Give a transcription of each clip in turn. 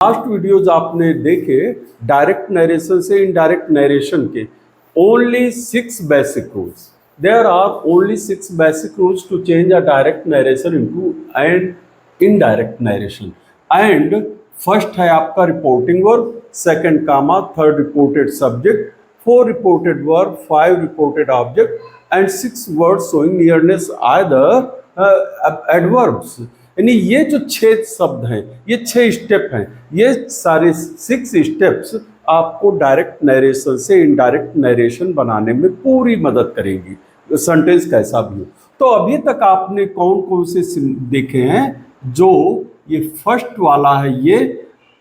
Last videos आपने देखे direct narration से इनडायरेक्ट नरेशन के only 6 basic rules. There are only 6 basic rules to change a direct narration into an indirect narration. And first है आपका reporting verb, second comma, third reported subject, 4 reported verb, 5 reported object, and 6 words showing nearness either adverbs. यानी ये जो 6 शब्द हैं, ये 6 step हैं, ये सारे 6 स्टेप्स आपको डायरेक्ट नरेशन से इनडायरेक्ट नरेशन बनाने में पूरी मदद करेंगी, सेंटेंस कैसा भी हो. तो अभी तक आपने कौन कौन से देखे हैं? जो ये फर्स्ट वाला है ये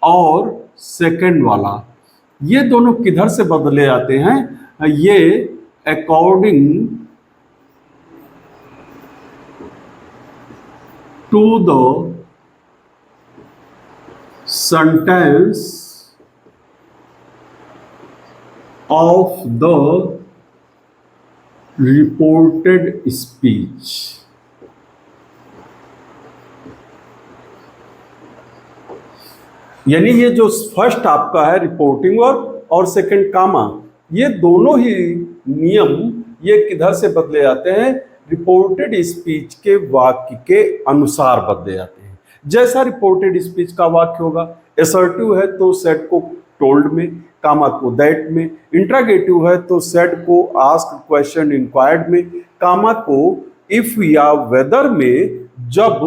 और सेकंड वाला, ये दोनों किधर से बदले जाते हैं? ये according to the sentence of the reported speech. यानी ये जो फर्स्ट आपका है रिपोर्टिंग वर्ब और सेकंड कामा, ये दोनों ही नियम ये किधर से बदले जाते हैं? रिपोर्टेड स्पीच के वाक्य के अनुसार बदले जाते हैं. जैसा रिपोर्टेड स्पीच का वाक्य होगा, असर्टिव है तो सेड को टोल्ड में, कामा को दैट में, इंट्रागेटिव है तो सेड को आस्क क्वेश्चन इंक्वायर्ड में, कामा को इफ या वेदर में जब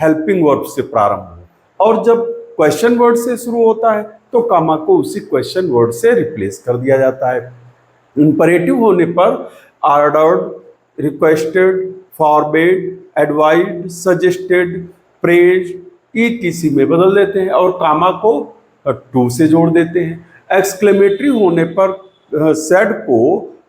हेल्पिंग वर्ब से प्रारंभ हो, और जब क्वेश्चन वर्ड से शुरू होता है तो कामा को उसी क्वेश्चन वर्ड से रिप्लेस कर दिया जाता है. इंपरेटिव होने पर ordered, requested, forbade, advised, suggested, praised, etc में बदल देते हैं और कामा को टू से जोड़ देते हैं. एक्सक्लेमेटरी होने पर सेड को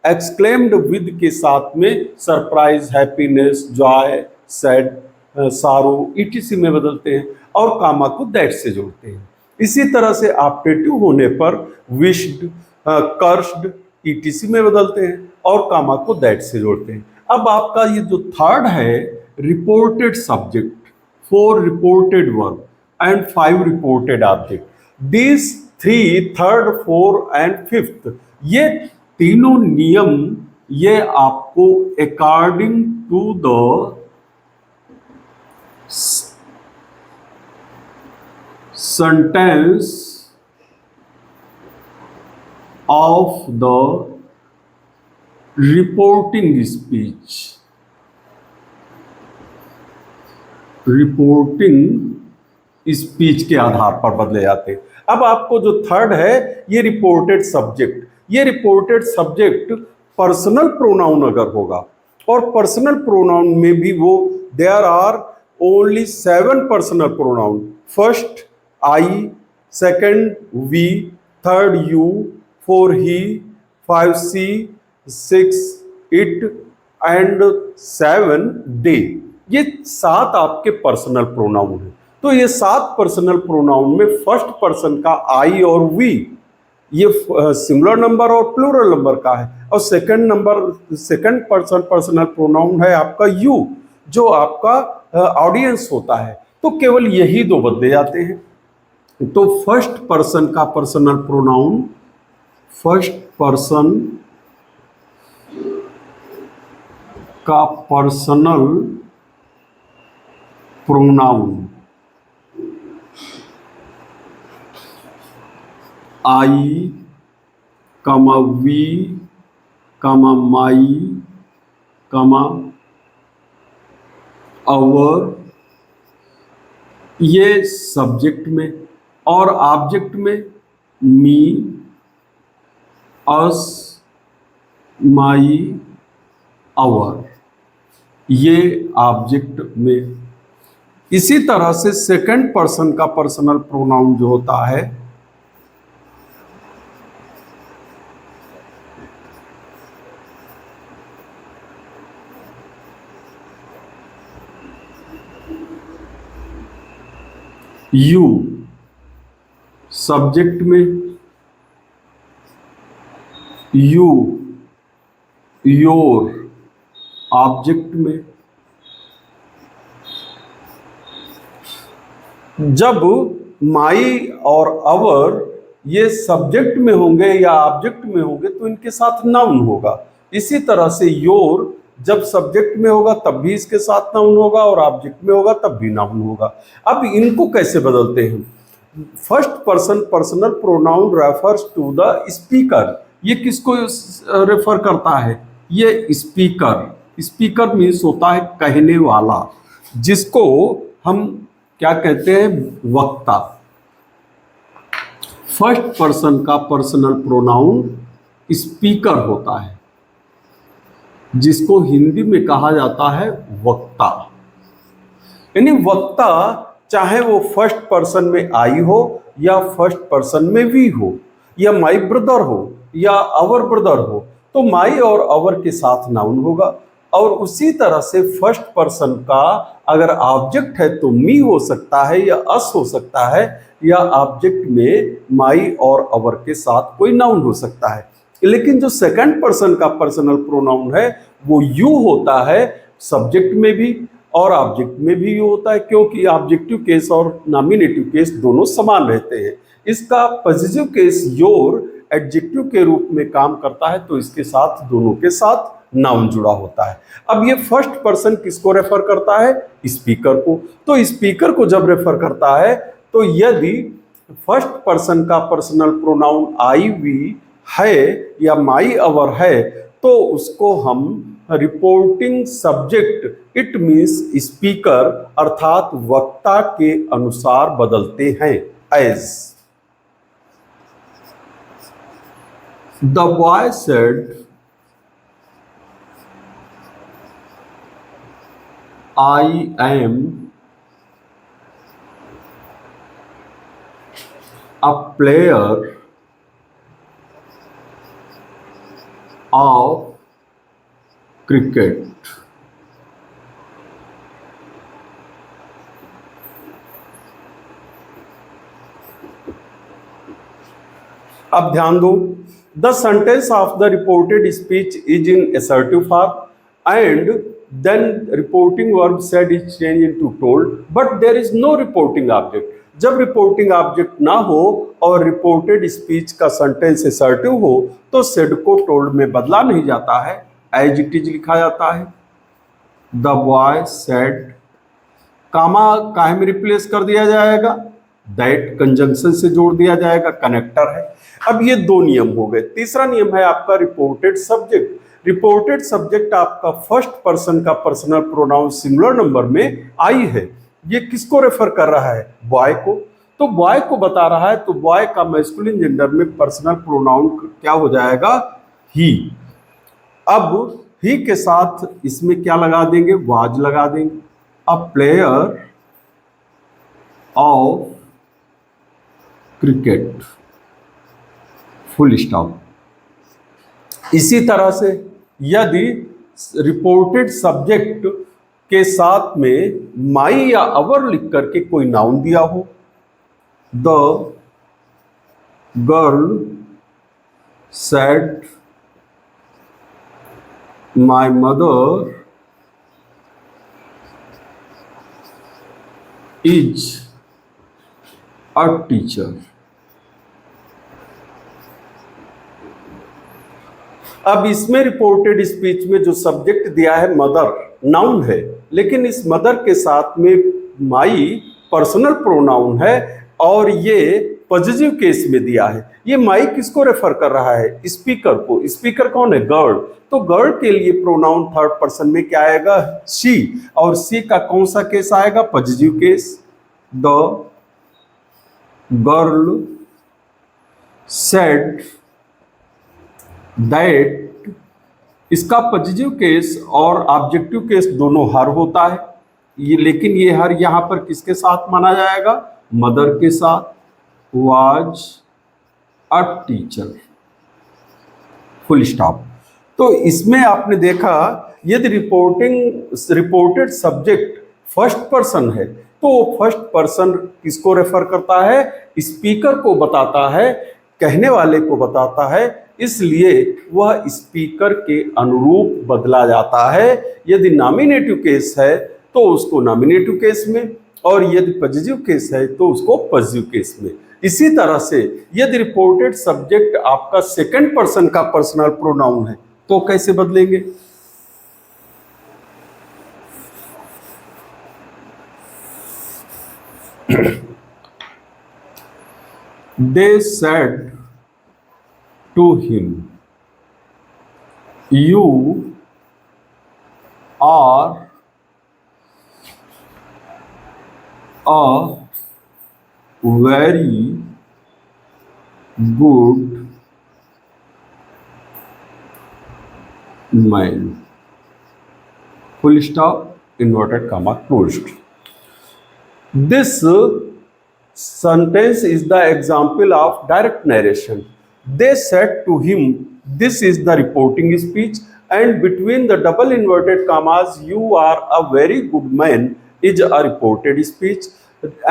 एक्सक्लेम्ड विद के साथ में सरप्राइज, हैप्पीनेस, जॉय, सैड, सारो, ईटीसी में बदलते हैं और कामा को दैट से जोड़ते हैं. इसी तरह से ऑप्टेटिव होने पर विश्ड, कर्स्ड, ईटीसी में बदलते हैं और कामा को दैट से जोड़ते हैं. अब आपका ये जो थर्ड है reported subject, 4 reported verb and 5 reported object. This 3, third, 4 and 5th, ये तीनों नियम ये आपको according to the sentence of the reporting speech, reporting speech के आधार पर बदले जाते हैं. अब आपको जो थर्ड है ये रिपोर्टेड सब्जेक्ट, ये रिपोर्टेड सब्जेक्ट पर्सनल प्रोनाउन अगर होगा, और पर्सनल प्रोनाउन में भी वो there are only 7 personal pronoun. First I, second we, third you, 4 he, 5 she, 6 it and 7 they. ये 7 आपके पर्सनल प्रोनाउन हैं. तो ये 7 पर्सनल प्रोनाउन में फर्स्ट पर्सन का आई और वी ये सिंगुलर नंबर और प्लूरल नंबर का है, और सेकंड पर्सन पर्सनल प्रोनाउन है आपका यू, जो आपका ऑडियंस होता है. तो केवल यही 2 बदले जाते हैं. तो फर्स्ट पर्सन का पर्सनल प्रोनाउन, फर्स्ट पर्सन का पर्सनल प्रोनाउन आई, कमा वी, कमा माई, कमा अवर, ये सब्जेक्ट में, और ऑब्जेक्ट में मी, अस, माई, अवर, ये ऑब्जेक्ट में. इसी तरह से सेकंड पर्सन का पर्सनल प्रोनाउन जो होता है यू, सब्जेक्ट में यू, योर, ऑब्जेक्ट में जब माई और अवर ये सब्जेक्ट में होंगे या ऑब्जेक्ट में होंगे तो इनके साथ नाउन होगा। इसी तरह से योर जब सब्जेक्ट में होगा तब भी इसके साथ नाउन होगा और ऑब्जेक्ट में होगा तब भी नाउन होगा। अब इनको कैसे बदलते हैं? First person personal pronoun refers to the speaker. ये किसको रेफर करता है? ये स्पीकर। स्पीकर मीन्स होता है कहने वाला, जिसको हम क्या कहते हैं? वक्ता। फर्स्ट पर्सन का पर्सनल प्रोनाउन स्पीकर होता है, जिसको हिंदी में कहा जाता है वक्ता। यानी वक्ता चाहे वो फर्स्ट पर्सन में आई हो या फर्स्ट पर्सन में वी हो या माई ब्रदर हो या अवर ब्रदर हो, तो माई और अवर के साथ नाउन होगा। और उसी तरह से फर्स्ट पर्सन का अगर ऑब्जेक्ट है तो मी हो सकता है या अस हो सकता है, या ऑब्जेक्ट में माई और अवर के साथ कोई नाउन हो सकता है। लेकिन जो सेकंड पर्सन का पर्सनल प्रोनाउन है वो यू होता है, सब्जेक्ट में भी और ऑब्जेक्ट में भी यू होता है, क्योंकि ऑब्जेक्टिव केस और नॉमिनेटिव केस दोनों समान रहते हैं। इसका पॉजिटिव केस योर एडजेक्टिव के रूप में काम करता है, तो इसके साथ दोनों के साथ नाउन जुड़ा होता है। अब ये फर्स्ट पर्सन किसको रेफर करता है? स्पीकर को। तो स्पीकर को जब रेफर करता है तो यदि फर्स्ट पर्सन का पर्सनल प्रोनाउन आई वी है या माई अवर है तो उसको हम reporting subject it means speaker अर्थात वक्ता के अनुसार बदलते हैं। As the boy said I am a player of cricket. अब ध्यान दो, the sentence of the reported speech is in assertive form and then reporting verb said is changed into told, but there is no reporting object. जब reporting object ना हो और reported speech का sentence assertive हो तो said को told में बदला नहीं जाता है, एज इट इज लिखा जाता है। द बॉय सेड, कामा काहे में रिप्लेस कर दिया जाएगा? दैट कंजंक्शन से जोड़ दिया जाएगा, कनेक्टर है। अब ये दो नियम हो गए। तीसरा नियम है आपका रिपोर्टेड सब्जेक्ट। रिपोर्टेड सब्जेक्ट आपका फर्स्ट पर्सन का पर्सनल प्रोनाउन सिंगुलर नंबर में आई है। ये किसको रेफर कर रहा है? बॉय को। तो बॉय को बता रहा है, तो बॉय का मैस्कुलिन जेंडर में पर्सनल प्रोनाउन क्या हो जाएगा? ही। अब ही के साथ इसमें क्या लगा देंगे? वाज लगा देंगे। A player of cricket, full stop. इसी तरह से यदि रिपोर्टेड सब्जेक्ट के साथ में माई या अवर लिख करके कोई नाउन दिया हो, the girl said my mother is a teacher. अब इसमें रिपोर्टेड स्पीच में जो सब्जेक्ट दिया है मदर, नाउन है, लेकिन इस मदर के साथ में माई पर्सनल प्रोनाउन है और ये पॉजिटिव केस में दिया है। ये माई किसको रेफर कर रहा है? स्पीकर को। स्पीकर कौन है? गर्ल। तो गर्ल के लिए प्रोनाउन थर्ड पर्सन में क्या आएगा? शी। और शी का कौन सा केस आएगा? Positive case. The girl said that, इसका पॉजिटिव केस और ऑब्जेक्टिव केस दोनों हर होता है, ये लेकिन ये हर यहाँ पर किसके साथ माना जाएगा? मदर के साथ। Was a teacher, full stop. तो इसमें आपने देखा यदि रिपोर्टेड सब्जेक्ट फर्स्ट पर्सन है तो फर्स्ट पर्सन किसको रेफर करता है? स्पीकर को बताता है, कहने वाले को बताता है, इसलिए वह स्पीकर के अनुरूप बदला जाता है। यदि नॉमिनेटिव केस है तो उसको नॉमिनेटिव केस में, और यदि पॉजिटिव केस है तो उसको पॉजिटिव केस में। इसी तरह से यदि रिपोर्टेड सब्जेक्ट आपका सेकंड पर्सन का पर्सनल प्रोनाउन है तो कैसे बदलेंगे? They said to him, "You are a very good man." Full stop, inverted comma closed. This sentence is the example of direct narration. They said to him, this is the reporting speech, and between the double inverted commas, "You are a very good man" is a reported speech,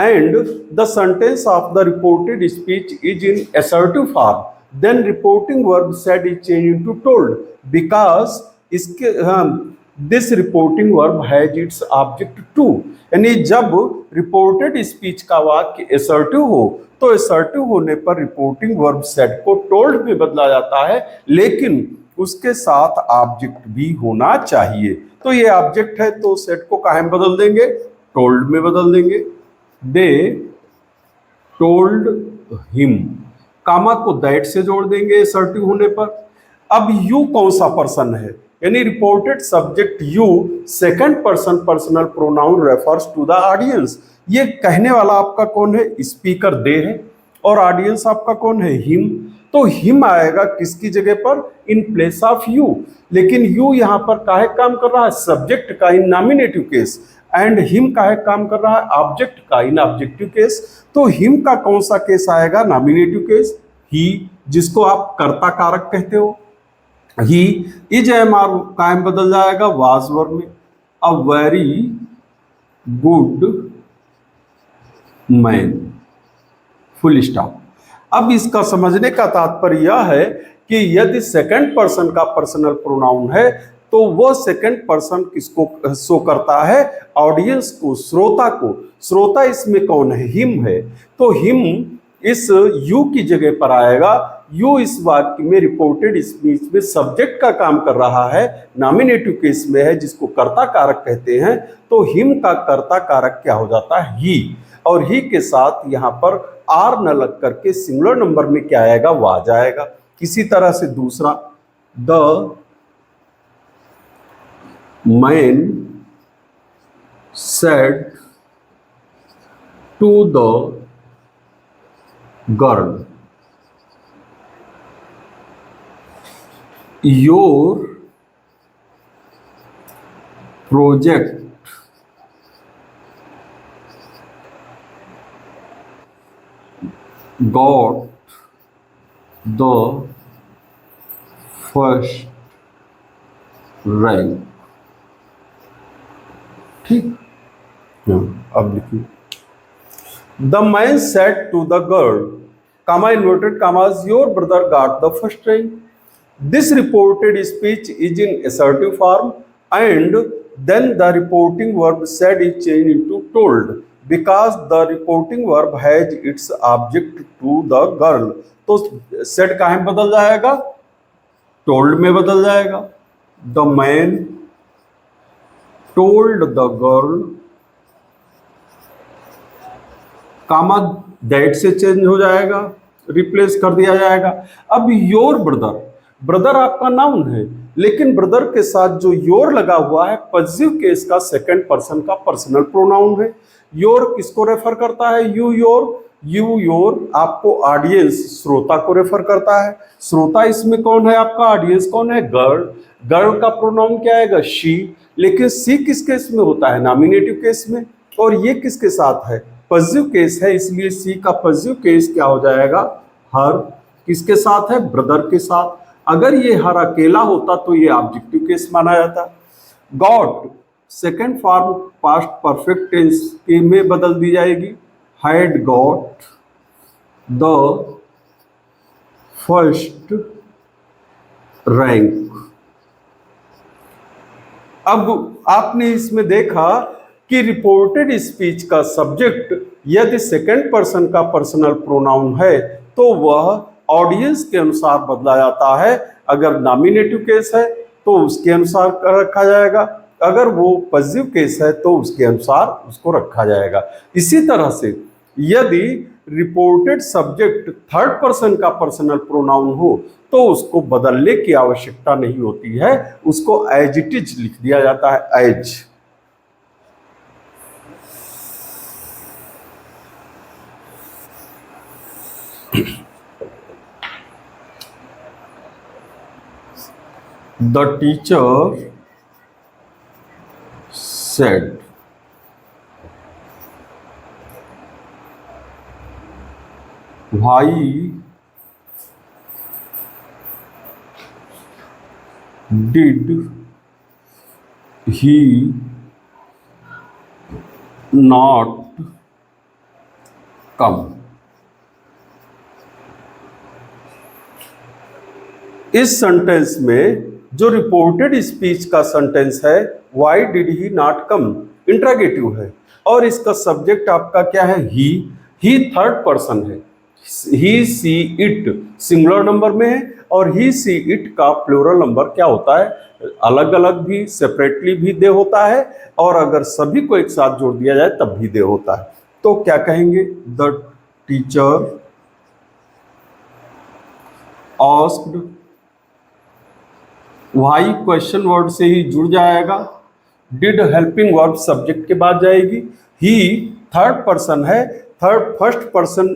and the sentence of the reported speech is in assertive form. Then reporting verb said is changed into told because इसके this reporting verb has its object too, यानी जब reported speech का वाक्य assertive हो तो assertive होने पर reporting verb said को टोल्ड में बदला जाता है, लेकिन उसके साथ ऑब्जेक्ट भी होना चाहिए। तो ये ऑब्जेक्ट है तो सेड को कहाँ में बदल देंगे? टोल्ड में बदल देंगे। दे टोल्ड हिम, कामा को दैट से जोड़ देंगे असर्टिव होने पर। अब यू कौन सा पर्सन है? यानी reported subject you second person personal pronoun refers to the audience. ये कहने वाला आपका कौन है? स्पीकर दे है, और ऑडियंस आपका कौन है? हिम। तो हिम आएगा किसकी जगह पर? In place of you. लेकिन यू यहाँ पर काहे काम कर रहा है? सब्जेक्ट का, इन नॉमिनेटिव केस, एंड हिम काहे काम कर रहा है? ऑब्जेक्ट का, इन ऑब्जेक्टिव केस। तो हिम का कौन सा केस आएगा? Nominative case. ही, जिसको आप कर्ता कारक कहते हो। ही इज एम आर कायम बदल जाएगा वाज वर्ब में। A very good man, full stop. अब इसका समझने का तात्पर्य यह है कि यदि सेकंड पर्सन का पर्सनल प्रोनाउन है तो वो सेकंड पर्सन किसको शो करता है? ऑडियंस को, श्रोता को। श्रोता इसमें कौन है? हिम है। तो हिम इस यू की जगह पर आएगा। यू इस वाक्य में रिपोर्टेड स्पीच में सब्जेक्ट का काम कर रहा है, नॉमिनेटिव केस में है, जिसको कर्ता कारक कहते हैं। तो हिम का कर्ता कारक क्या हो जाता है? ही। और ही के साथ यहाँ पर आर न लग करके सिंगुलर नंबर में क्या आएगा? वाज आएगा। इसी तरह से दूसरा, the man said to the girl, your project got the first rank। ठीक, अब लिखिए, the man said to the girl, comma inverted commas, your brother got the first rank। This reported speech is in assertive form, and then the reporting verb said is changed into told because the reporting verb has its object to the girl। तो said कहाँ में बदल जाएगा? told में बदल जाएगा। The man told the girl, comma that से change हो जाएगा, रिप्लेस कर दिया जाएगा। अब योर ब्रदर, ब्रदर आपका नाउन है, लेकिन ब्रदर के साथ जो योर लगा हुआ है पॉजिटिव केस का सेकंड पर्सन का पर्सनल प्रोनाउन है। योर किसको रेफर करता है? You your. यू योर आपको ऑडियंस, श्रोता को रेफर करता है। श्रोता इसमें कौन है आपका? ऑडियंस कौन है? गर्ल। गर्ल का प्रोनाउन क्या आएगा? शी। लेकिन सी किस केस में होता है? नॉमिनेटिव केस में। और ये किसके साथ है? पॉजिटिव केस है, इसलिए सी का पॉजिटिव केस क्या हो जाएगा? हर। किसके साथ है? ब्रदर के साथ। अगर ये हर अकेला होता तो ये ऑब्जेक्टिव केस माना जाता। Got second form past perfect tense के में बदल दी जाएगी। Had got the first rank. अब आपने इसमें देखा कि रिपोर्टेड स्पीच का सब्जेक्ट यदि सेकंड पर्सन का पर्सनल प्रोनाउन है तो वह ऑडियंस के अनुसार बदला जाता है। अगर नॉमिनेटिव केस है तो उसके अनुसार रखा जाएगा, अगर वो पॉजिटिव केस है तो उसके अनुसार उसको रखा जाएगा। इसी तरह से यदि रिपोर्टेड सब्जेक्ट थर्ड पर्सन का पर्सनल प्रोनाउन हो तो उसको बदलने की आवश्यकता नहीं होती है, उसको एज इट इज लिख दिया जाता है, as. The teacher said, why did he not come? इस सेंटेंस में जो रिपोर्टेड स्पीच का सेंटेंस है, why did he not come, interrogative है और इसका सब्जेक्ट आपका क्या है, ही थर्ड पर्सन है। ही सी इट सिंगुलर नंबर में है और ही सी इट का प्लूरल नंबर क्या होता है, अलग अलग भी, सेपरेटली भी दे होता है और अगर सभी को एक साथ जोड़ दिया जाए तब भी दे होता है। तो क्या कहेंगे, the teacher asked, why question word से ही जुड़ जाएगा, डिड हेल्पिंग वर्ब सब्जेक्ट के बाद जाएगी, ही थर्ड पर्सन है, फर्स्ट पर्सन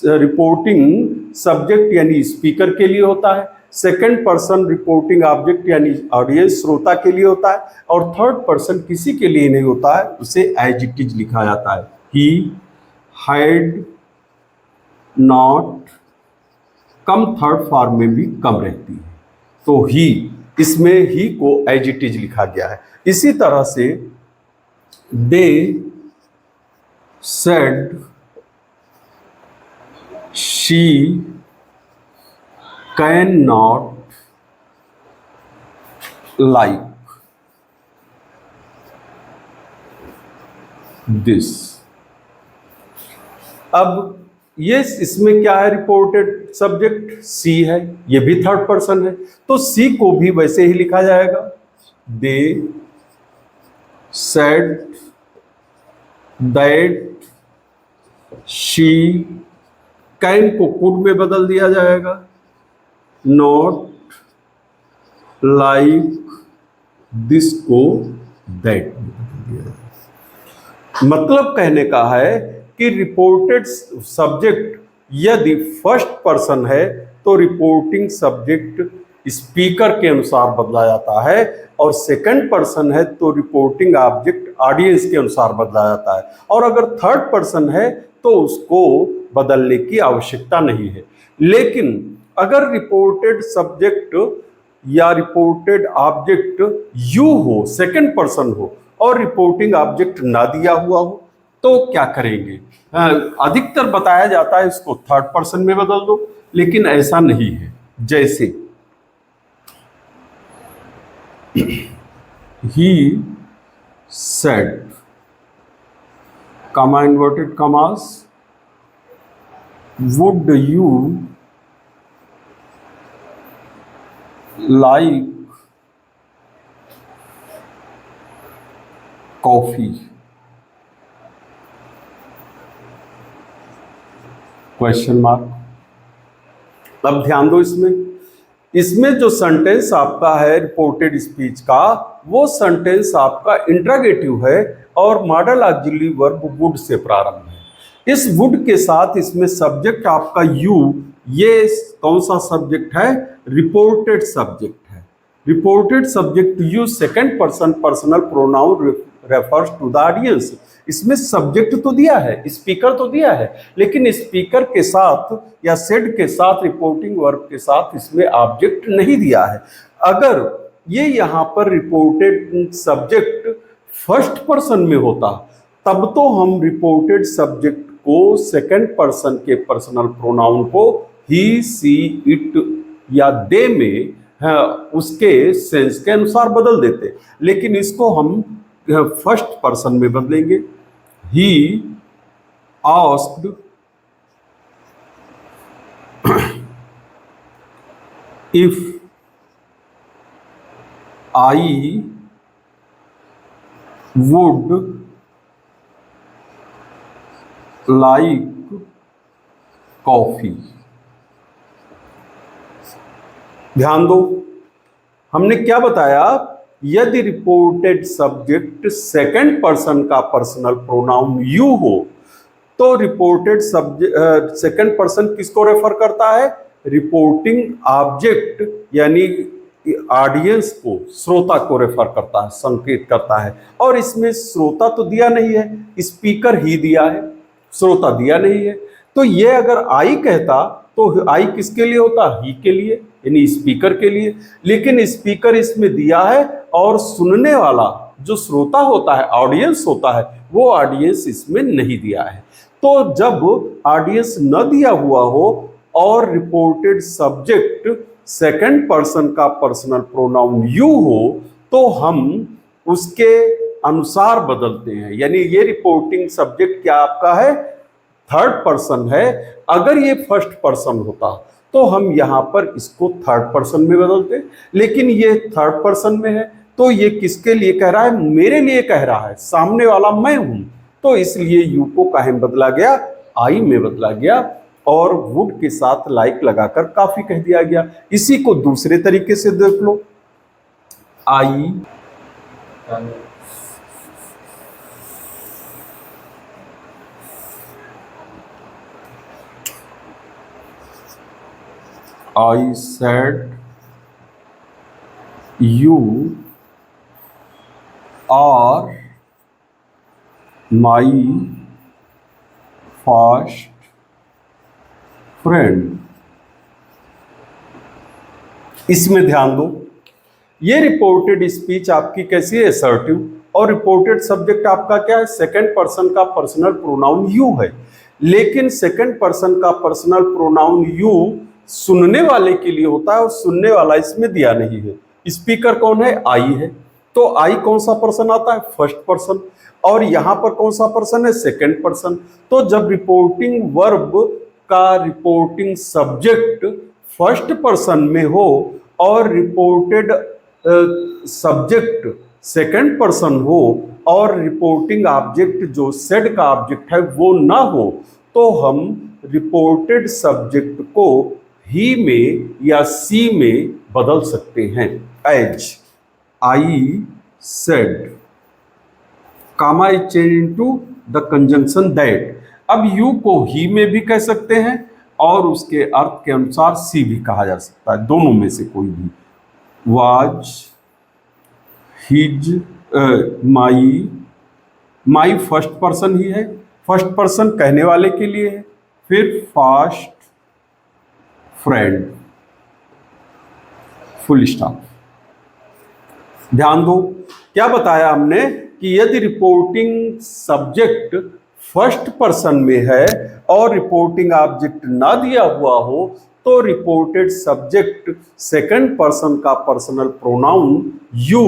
रिपोर्टिंग सब्जेक्ट यानी स्पीकर के लिए होता है, सेकंड पर्सन रिपोर्टिंग ऑब्जेक्ट यानी ऑडियंस श्रोता के लिए होता है और थर्ड पर्सन किसी के लिए नहीं होता है, उसे एज इट इज लिखा जाता है। He had not come third form में भी कम रहती है, तो ही, इसमें ही को एज इट इज लिखा गया है। इसी तरह से they said she can not like this. अब ये इसमें क्या है, रिपोर्टेड सब्जेक्ट सी है, ये भी थर्ड पर्सन है, तो सी को भी वैसे ही लिखा जाएगा, they said that she, can को कुड में बदल दिया जाएगा, नॉट लाइक दिस को दैट में बदल दिया जाएगा। मतलब कहने का है कि रिपोर्टेड सब्जेक्ट यदि फर्स्ट पर्सन है तो रिपोर्टिंग सब्जेक्ट स्पीकर के अनुसार बदला जाता है और सेकंड पर्सन है तो रिपोर्टिंग ऑब्जेक्ट ऑडियंस के अनुसार बदला जाता है और अगर थर्ड पर्सन है तो उसको बदलने की आवश्यकता नहीं है। लेकिन अगर रिपोर्टेड सब्जेक्ट या रिपोर्टेड ऑब्जेक्ट यू हो, सेकंड पर्सन हो और रिपोर्टिंग ऑब्जेक्ट ना दिया हुआ हो तो क्या करेंगे, अधिकतर बताया जाता है इसको थर्ड पर्सन में बदल दो, लेकिन ऐसा नहीं है। जैसे ही सेड, कमा inverted commas, would you like coffee, question mark. अब ध्यान दो, इसमें जो सेंटेंस आपका है रिपोर्टेड स्पीच का, वो सेंटेंस आपका इंट्रोगेटिव है और model auxiliary verb would say प्रारंभ है। इस वुड के साथ इसमें सब्जेक्ट आपका यू, ये कौन सा सब्जेक्ट है, रिपोर्टेड सब्जेक्ट है। Reported subject you second person personal pronoun refers to the audience. इसमें सब्जेक्ट तो दिया है, स्पीकर तो दिया है, लेकिन स्पीकर के साथ या सेड के साथ, रिपोर्टिंग वर्ब के साथ इसमें ऑब्जेक्ट नहीं दिया है। अगर ये यहाँ पर रिपोर्टेड सब्जेक्ट फर्स्ट पर्सन में होता तब तो हम रिपोर्टेड सब्जेक्ट को सेकंड पर्सन के पर्सनल प्रोनाउन को ही, सी, इट या दे में उसके सेंस के अनुसार बदल देते, लेकिन इसको हम फर्स्ट पर्सन में बदलेंगे। He asked if I would like coffee. ध्यान दो, हमने क्या बताया, यदि रिपोर्टेड सब्जेक्ट सेकंड पर्सन का पर्सनल प्रोनाउन यू हो तो रिपोर्टेड सब्जेक्ट सेकंड पर्सन किसको रेफर करता है, रिपोर्टिंग ऑब्जेक्ट यानी ऑडियंस को, श्रोता को रेफर करता है, संकेत करता है। और इसमें श्रोता तो दिया नहीं है, स्पीकर ही दिया है, श्रोता दिया नहीं है। तो ये अगर आई कहता तो आई किसके लिए होता, ही के लिए यानी स्पीकर के लिए, लेकिन स्पीकर इसमें दिया है और सुनने वाला जो श्रोता होता है, ऑडियंस होता है, वो ऑडियंस इसमें नहीं दिया है। तो जब ऑडियंस न दिया हुआ हो और रिपोर्टेड सब्जेक्ट सेकंड पर्सन का पर्सनल प्रोनाउन यू हो तो हम उसके अनुसार बदलते हैं। यानी ये रिपोर्टिंग सब्जेक्ट क्या आपका है, थर्ड पर्सन है। अगर ये फर्स्ट पर्सन होता तो हम यहाँ पर इसको थर्ड पर्सन में बदलते, लेकिन ये थर्ड पर्सन में है तो ये किसके लिए कह रहा है, मेरे लिए कह रहा है, सामने वाला मैं हूं। तो इसलिए यू को काहे में बदला गया, आई में बदला गया और वुड के साथ लाइक लगाकर काफी कह दिया गया। इसी को दूसरे तरीके से देख लो, आई said you are my first friend। इसमें ध्यान दो, ये रिपोर्टेड स्पीच आपकी कैसी है, असर्टिव, और रिपोर्टेड सब्जेक्ट आपका क्या है, सेकंड पर्सन का पर्सनल प्रोनाउन यू है। लेकिन सेकंड पर्सन का पर्सनल प्रोनाउन यू सुनने वाले के लिए होता है और सुनने वाला इसमें दिया नहीं है। स्पीकर कौन है, आई है। तो आई कौन सा पर्सन आता है, फर्स्ट पर्सन, और यहां पर कौन सा पर्सन है, सेकंड पर्सन। तो जब रिपोर्टिंग वर्ब का रिपोर्टिंग सब्जेक्ट फर्स्ट पर्सन में हो और रिपोर्टेड सब्जेक्ट सेकंड पर्सन हो और रिपोर्टिंग ऑब्जेक्ट जो सेड का ऑब्जेक्ट है वो ना हो, तो हम रिपोर्टेड सब्जेक्ट को ही में या सी में बदल सकते हैं। As I said, comma is change into the conjunction that. अब यू को ही में भी कह सकते हैं और उसके अर्थ के अनुसार सी भी कहा जा सकता है, दोनों में से कोई भी। Was his, my first person ही है, फर्स्ट पर्सन कहने वाले के लिए है। फिर फर्स्ट फ्रेंड, फुल स्टॉप। ध्यान दो, क्या बताया हमने कि यदि रिपोर्टिंग सब्जेक्ट फर्स्ट पर्सन में है और रिपोर्टिंग ऑब्जेक्ट ना दिया हुआ हो तो रिपोर्टेड सब्जेक्ट सेकंड पर्सन का पर्सनल प्रोनाउन यू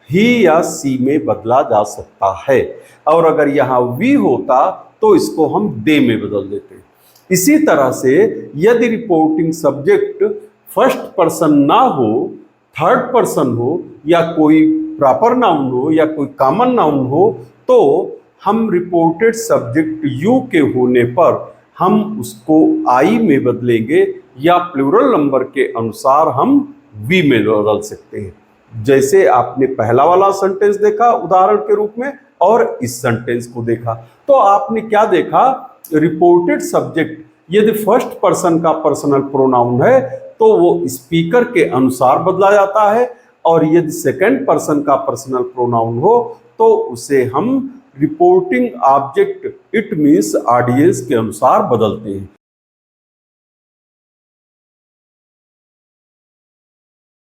ही या सी में बदला जा सकता है। और अगर यहाँ वी होता तो इसको हम दे में बदल देते। इसी तरह से यदि रिपोर्टिंग सब्जेक्ट फर्स्ट पर्सन ना हो, थर्ड पर्सन हो या कोई प्रॉपर नाउन हो या कोई कॉमन नाउन हो तो हम रिपोर्टेड सब्जेक्ट यू के होने पर हम उसको आई में बदलेंगे या प्लूरल नंबर के अनुसार हम वी में बदल सकते हैं। जैसे आपने पहला वाला सेंटेंस देखा उदाहरण के रूप में और इस सेंटेंस को देखा, तो आपने क्या देखा, रिपोर्टेड सब्जेक्ट यदि फर्स्ट पर्सन का पर्सनल प्रोनाउन है तो वो स्पीकर के अनुसार बदला जाता है, और यदि सेकंड पर्सन का पर्सनल प्रोनाउन हो तो उसे हम reporting object it means audience के अनुसार बदलते हैं।